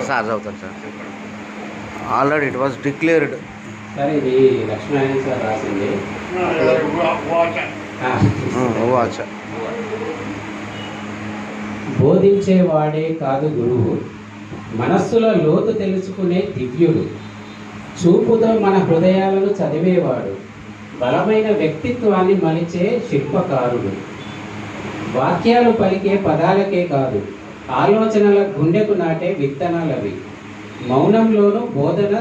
Sir చదువుతాను sir. Already it was declared sir. ఇది Lakshminarayana sir రాసింది. వాచ్. బోధించేవాడే కాదు గురువు, మనస్సుల లోతు తెలుసుకునే దివ్యుడు, చూపుతో మన హృదయాలను చదివేవాడు, బలమైన వ్యక్తిత్వాన్ని మలిచే శిల్పకారుడు. వాక్యాలు పలికే పదాలకే కాదు, ఆలోచనల గుండెకు నాటే విత్తనాలవి. మౌనంలోనూ బోధన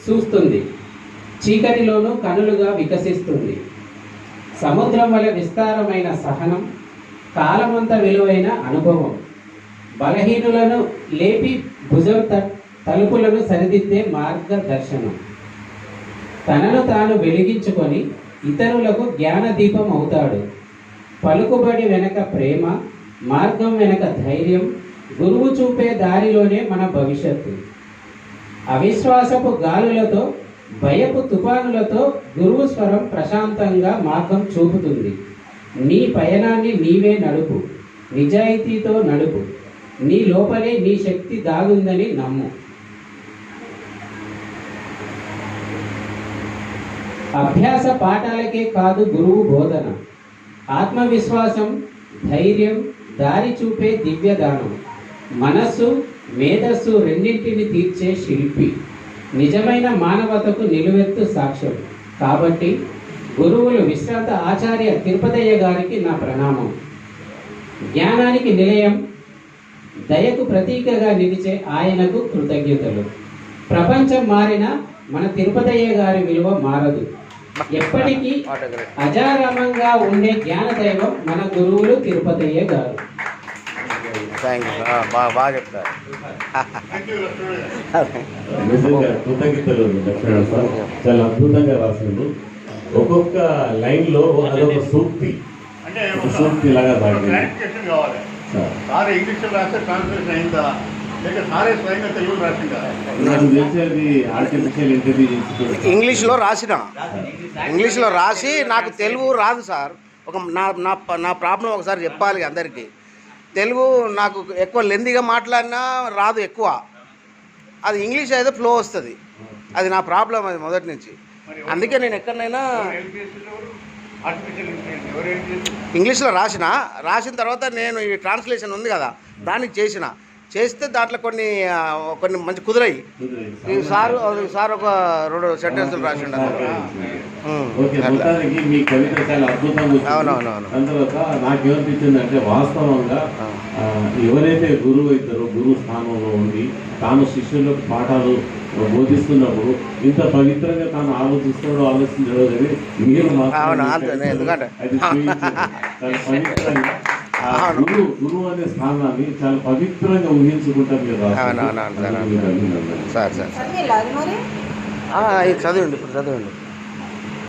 చూస్తుంది, చీకటిలోనూ కనులుగా వికసిస్తుంది. సముద్రం వలె విస్తారమైన సహనం, కాలమంత విలువైన అనుభవం, బలహీనులను లేపి భుజం తలుపులను సరిదిద్దే మార్గదర్శనం. తనను తాను వెలిగించుకొని ఇతరులకు జ్ఞానదీపం అవుతాడు. పలుకుబడి వెనక ప్రేమ, మార్గం వెనక ధైర్యం, గురువు చూపే దారిలోనే మన భవిష్యత్తు. అవిశ్వాసపు గాలులతో, భయపు తుఫానులతో గురువు స్వరం ప్రశాంతంగా మార్గం చూపుతుంది. నీ పయనాన్ని నీవే నడుపు, నిజాయితీతో నడుపు, నీ లోపలే నీ శక్తి దాగుందని నమ్ము. అభ్యాస పాఠాలకే కాదు గురువు బోధన, ఆత్మవిశ్వాసం, ధైర్యం, దారి చూపే దివ్యదానం, మనస్సు మేధస్సు రెండింటిని తీర్చే శిల్పి, నిజమైన మానవతకు నిలువెత్తు సాక్ష్యం. కాబట్టి గురువులు విశ్రాంత ఆచార్య తిరుపతయ్య గారికి నా ప్రణామం. జ్ఞానానికి నిలయం, దయకు ప్రతీకగా నిలిచే ఆయనకు కృతజ్ఞతలు. ప్రపంచం మారినా మన తిరుపతయ్య గారి విలువ మారదు. ఎప్పటికీ అజారామంగా ఉండే జ్ఞాన దైవం మన గురువులు తిరుపతయ్య గారు. బాగా చెప్తారు. కృతజ్ఞతలు లక్ష్మణ సార్, చాలా అద్భుతంగా రాసిండు. ఒక్కొక్క లైన్ లో అదొక సూక్తి, సూక్తి లాగా ఇంగ్లీష్లో రాసి నాకు తెలుగు రాదు సార్. ఒక నా ప్రాబ్లం ఒకసారి చెప్పాలి అందరికీ. తెలుగు నాకు ఎక్కువ లెందీగా మాట్లాడినా రాదు ఎక్కువ. అది ఇంగ్లీష్ అయితే ఫ్లో వస్తుంది. అది నా ప్రాబ్లం, అది మొదటి నుంచి. అందుకే నేను ఎక్కడైనా ఇంగ్లీష్లో రాసిన తర్వాత నేను ఈ ట్రాన్స్లేషన్ ఉంది కదా, దానికి చేస్తే దాంట్లో కొన్ని మంచి కుదిరాయి. ఈ సార్ ఒక 2 సెంటెన్సులు రాసిండు. అవునవునవును. తర్వాత నాకేమనిపించింది అంటే, వాస్తవంగా ఎవరైతే గురువు అవుతారో, గురువు స్థానంలో ఉండి తాను శిష్యులకు పాఠాలు బోధిస్తున్నప్పుడు ఇంత పవిత్రంగా తాను ఆలోచించడో కానీ మీరు ఎందుకంటే పవిత్రంగా గురువు అనే స్థానాన్ని చాలా పవిత్రంగా ఊహించుకుంటాం మీరు. సార్ చదవండి, ఇప్పుడు చదవండి.